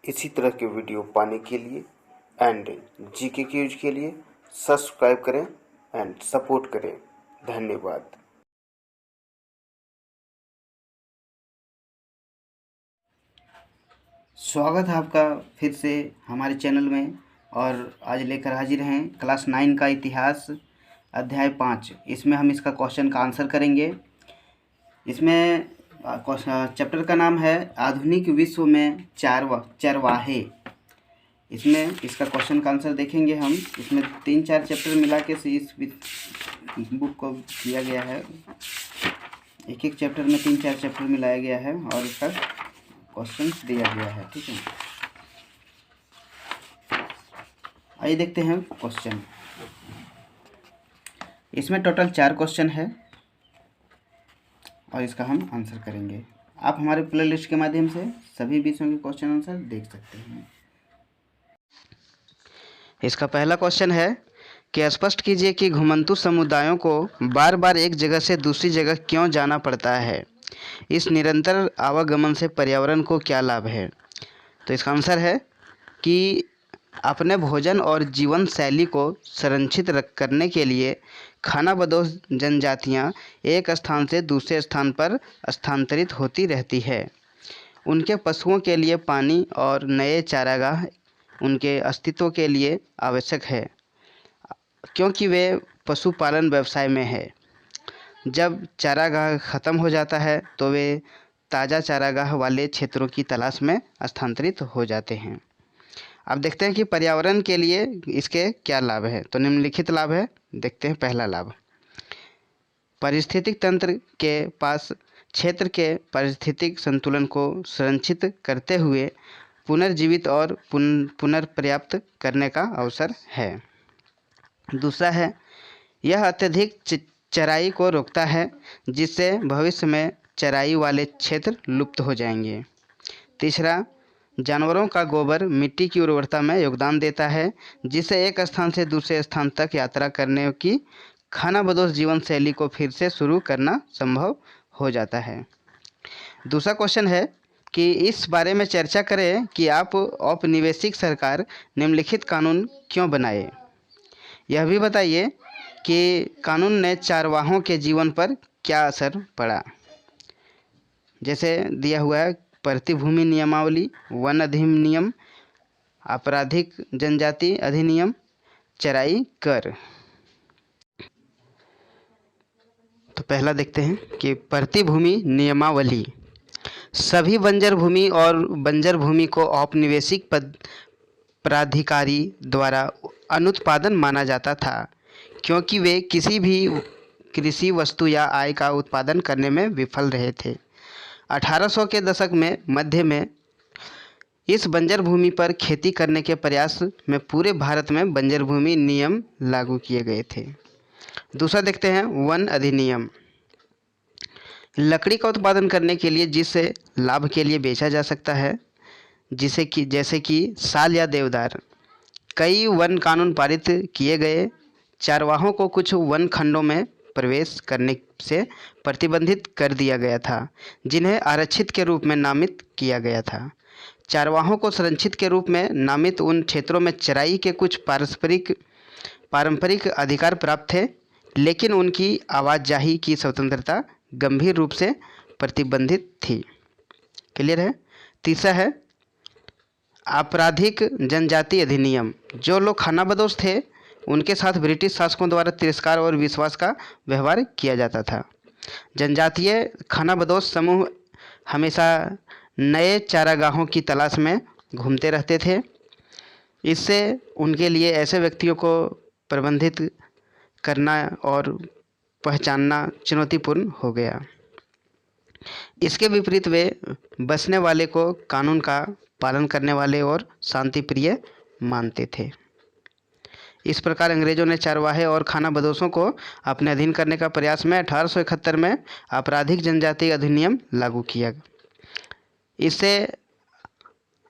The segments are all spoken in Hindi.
इसी तरह के वीडियो पाने के लिए एंड जीके क्यूज के लिए सब्सक्राइब करें एंड सपोर्ट करें। धन्यवाद। स्वागत है आपका फिर से हमारे चैनल में। और आज लेकर हाजिर हैं क्लास 9 का इतिहास अध्याय 5। इसमें हम इसका क्वेश्चन का आंसर करेंगे। इसमें चैप्टर का नाम है आधुनिक विश्व में चरवाहे। इसमें इसका क्वेश्चन का आंसर देखेंगे हम। इसमें 3-4 चैप्टर मिला के से इस बुक को किया गया है। एक चैप्टर में 3-4 चैप्टर मिलाया गया है और इसका क्वेश्चन दिया गया है। ठीक है, आइए देखते हैं क्वेश्चन। इसमें टोटल 4 क्वेश्चन है और इसका हम आंसर करेंगे। आप हमारे प्लेलिस्ट के माध्यम से सभी विषयों के क्वेश्चन आंसर देख सकते हैं। इसका पहला क्वेश्चन है कि स्पष्ट कीजिए कि घुमंतु समुदायों को बार बार एक जगह से दूसरी जगह क्यों जाना पड़ता है। इस निरंतर आवागमन से पर्यावरण को क्या लाभ है। तो इसका आंसर है कि अपने भोजन और जीवन शैली को संरक्षित करने के लिए खानाबदोश जनजातियां एक स्थान से दूसरे स्थान पर स्थानांतरित होती रहती है। उनके पशुओं के लिए पानी और नए चारागाह उनके अस्तित्व के लिए आवश्यक है, क्योंकि वे पशुपालन व्यवसाय में है। जब चारागाह ख़त्म हो जाता है तो वे ताज़ा चारागाह वाले क्षेत्रों की तलाश में स्थानांतरित हो जाते हैं। अब देखते हैं कि पर्यावरण के लिए इसके क्या लाभ है। तो निम्नलिखित लाभ है, देखते हैं। पहला लाभ, पारिस्थितिक तंत्र के पास क्षेत्र के पारिस्थितिक संतुलन को संरक्षित करते हुए पुनर्जीवित और पुनर्पर्याप्त करने का अवसर है। दूसरा है, यह अत्यधिक चराई को रोकता है, जिससे भविष्य में चराई वाले क्षेत्र लुप्त हो जाएंगे। तीसरा, जानवरों का गोबर मिट्टी की उर्वरता में योगदान देता है, जिससे एक स्थान से दूसरे स्थान तक यात्रा करने की खानाबदोश जीवन शैली को फिर से शुरू करना संभव हो जाता है। दूसरा क्वेश्चन है कि इस बारे में चर्चा करें कि आप औपनिवेशिक सरकार निम्नलिखित कानून क्यों बनाए। यह भी बताइए कि कानून ने चारवाहों के जीवन पर क्या असर पड़ा। जैसे दिया हुआ है प्रतिभूमि नियमावली, वन अधिनियम, आपराधिक जनजाति अधिनियम, चराई कर। तो पहला देखते हैं कि प्रतिभूमि नियमावली। सभी बंजर भूमि और बंजर भूमि को औपनिवेशिक प्राधिकारी द्वारा अनुत्पादन माना जाता था, क्योंकि वे किसी भी कृषि वस्तु या आय का उत्पादन करने में विफल रहे थे। 1800 के दशक में मध्य में इस बंजर भूमि पर खेती करने के प्रयास में पूरे भारत में बंजर भूमि नियम लागू किए गए थे। दूसरा देखते हैं वन अधिनियम। लकड़ी का उत्पादन करने के लिए जिसे लाभ के लिए बेचा जा सकता है, जैसे कि साल या देवदार, कई वन कानून पारित किए गए। चारवाहों को कुछ वन खंडों में प्रवेश करने से प्रतिबंधित कर दिया गया था, जिन्हें आरक्षित के रूप में नामित किया गया था। चारवाहों को संरक्षित के रूप में नामित उन क्षेत्रों में चराई के कुछ पारंपरिक अधिकार प्राप्त थे, लेकिन उनकी आवाजाही की स्वतंत्रता गंभीर रूप से प्रतिबंधित थी। क्लियर है। तीसरा है आपराधिक जनजाति अधिनियम। जो लोग खानाबदोश थे, उनके साथ ब्रिटिश शासकों द्वारा तिरस्कार और विश्वास का व्यवहार किया जाता था। जनजातीय खानाबदोश समूह हमेशा नए चारागाहों की तलाश में घूमते रहते थे। इससे उनके लिए ऐसे व्यक्तियों को प्रबंधित करना और पहचानना चुनौतीपूर्ण हो गया। इसके विपरीत वे बसने वाले को कानून का पालन करने वाले और शांतिप्रिय मानते थे। इस प्रकार अंग्रेजों ने चारवाहे और खानाबदोशों को अपने अधीन करने का प्रयास में 1871 में आपराधिक जनजाति अधिनियम लागू किया। इससे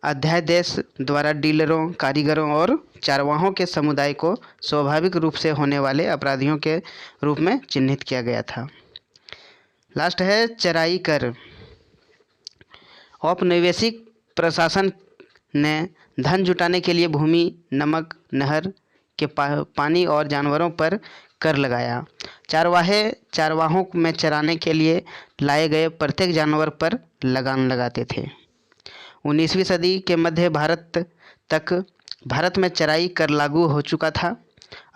अध्यादेश द्वारा डीलरों, कारीगरों और चारवाहों के समुदाय को स्वाभाविक रूप से होने वाले अपराधियों के रूप में चिन्हित किया गया था। लास्ट है चराई कर। औपनिवेशिक प्रशासन ने धन जुटाने के लिए भूमि, नमक, नहर के पानी और जानवरों पर कर लगाया। चारवाहों में चराने के लिए लाए गए प्रत्येक जानवर पर लगान लगाते थे। 19वीं सदी के मध्य भारत में चराई कर लागू हो चुका था।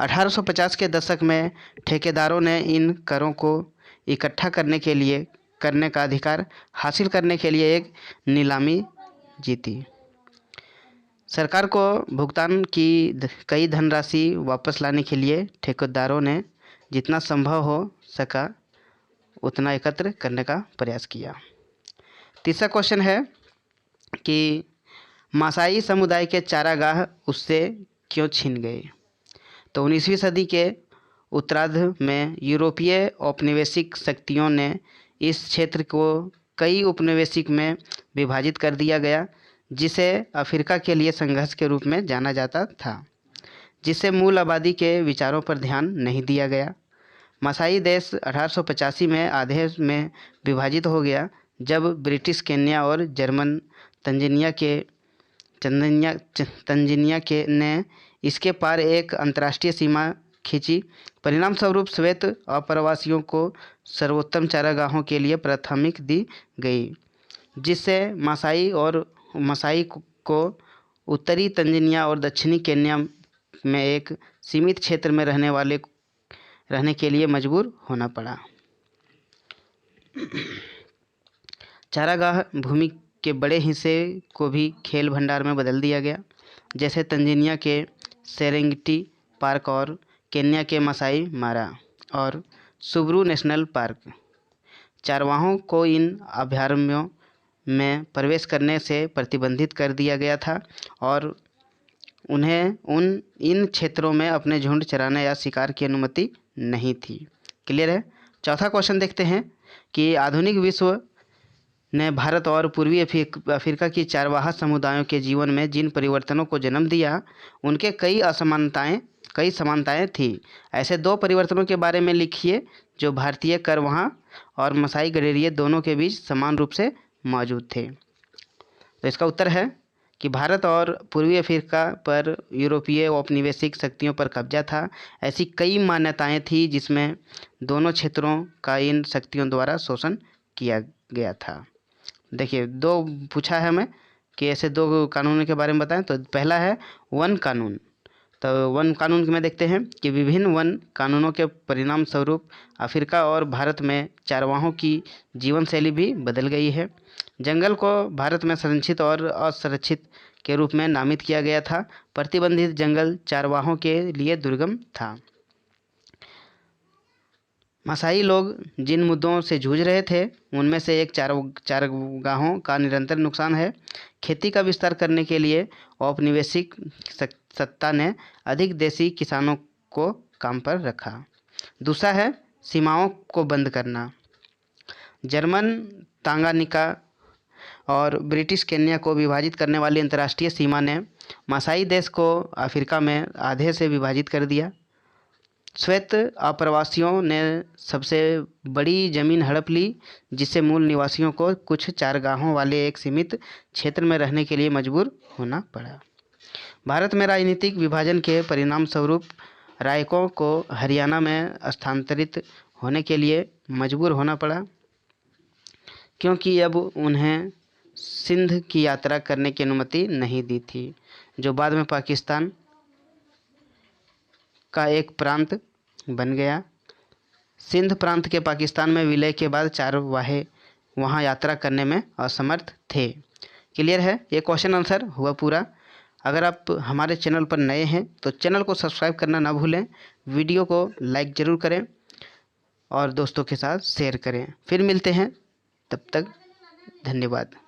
1850 के दशक में ठेकेदारों ने इन करों को इकट्ठा करने का अधिकार हासिल करने के लिए एक नीलामी जीती। सरकार को भुगतान की कई धनराशि वापस लाने के लिए ठेकेदारों ने जितना संभव हो सका उतना एकत्र करने का प्रयास किया। तीसरा क्वेश्चन है कि मासाई समुदाय के चारागाह उससे क्यों छीन गए। तो 19वीं सदी के उत्तरार्ध में यूरोपीय औपनिवेशिक शक्तियों ने इस क्षेत्र को कई उपनिवेशिक में विभाजित कर दिया गया, जिसे अफ्रीका के लिए संघर्ष के रूप में जाना जाता था, जिससे मूल आबादी के विचारों पर ध्यान नहीं दिया गया। मासाई देश 1885 में आधे में विभाजित हो गया, जब ब्रिटिश केन्या और जर्मन तंजानिया के ने इसके पार एक अंतर्राष्ट्रीय सीमा खींची। परिणामस्वरूप श्वेत अप्रवासियों को सर्वोत्तम चारागाहों के लिए प्राथमिकता दी गई, जिससे मासाई को उत्तरी तंजानिया और दक्षिणी केन्या में एक सीमित क्षेत्र में रहने के लिए मजबूर होना पड़ा। चारागाह भूमि के बड़े हिस्से को भी खेल भंडार में बदल दिया गया, जैसे तंजानिया के सेरेंगेटी पार्क और केन्या के मासाई मारा और सुब्रू नेशनल पार्क। चारवाहों को इन अभयारण्यों में प्रवेश करने से प्रतिबंधित कर दिया गया था और उन्हें इन क्षेत्रों में अपने झुंड चराने या शिकार की अनुमति नहीं थी। क्लियर है। चौथा क्वेश्चन देखते हैं कि आधुनिक विश्व ने भारत और पूर्वी अफ्रीका की चारवाहा समुदायों के जीवन में जिन परिवर्तनों को जन्म दिया, उनके कई समानताएं थी। ऐसे 2 परिवर्तनों के बारे में लिखिए जो भारतीय करवाहा और मसाई गडेरिए दोनों के बीच समान रूप से मौजूद थे। तो इसका उत्तर है कि भारत और पूर्वी अफ्रीका पर यूरोपीय औपनिवेशिक शक्तियों पर कब्जा था। ऐसी कई मान्यताएं थी जिसमें दोनों क्षेत्रों का इन शक्तियों द्वारा शोषण किया गया था। देखिए 2 पूछा है हमें कि ऐसे 2 कानूनों के बारे में बताएं। तो पहला है वन कानून। तो वन कानून में देखते हैं कि विभिन्न वन कानूनों के परिणाम स्वरूप अफ्रीका और भारत में चारवाहों की जीवन शैली भी बदल गई है। जंगल को भारत में संरक्षित और असंरक्षित के रूप में नामित किया गया था। प्रतिबंधित जंगल चारवाहों के लिए दुर्गम था। मासाई लोग जिन मुद्दों से जूझ रहे थे उनमें से एक चारागाहों का निरंतर नुकसान है। खेती का विस्तार करने के लिए औपनिवेशिक सत्ता ने अधिक देसी किसानों को काम पर रखा। दूसरा है सीमाओं को बंद करना। जर्मन तांगानिका और ब्रिटिश केन्या को विभाजित करने वाली अंतर्राष्ट्रीय सीमा ने मासाई देश को अफ्रीका में आधे से विभाजित कर दिया। श्वेत आप्रवासियों ने सबसे बड़ी जमीन हड़प ली, जिससे मूल निवासियों को कुछ चारागाहों वाले एक सीमित क्षेत्र में रहने के लिए मजबूर होना पड़ा। भारत में राजनीतिक विभाजन के परिणाम स्वरूप रायकों को हरियाणा में स्थानांतरित होने के लिए मजबूर होना पड़ा, क्योंकि अब उन्हें सिंध की यात्रा करने की अनुमति नहीं दी थी, जो बाद में पाकिस्तान का एक प्रांत बन गया। सिंध प्रांत के पाकिस्तान में विलय के बाद चारवाहे वहां यात्रा करने में असमर्थ थे। क्लियर है। ये क्वेश्चन आंसर हुआ पूरा। अगर आप हमारे चैनल पर नए हैं तो चैनल को सब्सक्राइब करना ना भूलें, वीडियो को लाइक ज़रूर करें और दोस्तों के साथ शेयर करें। फिर मिलते हैं, तब तक धन्यवाद।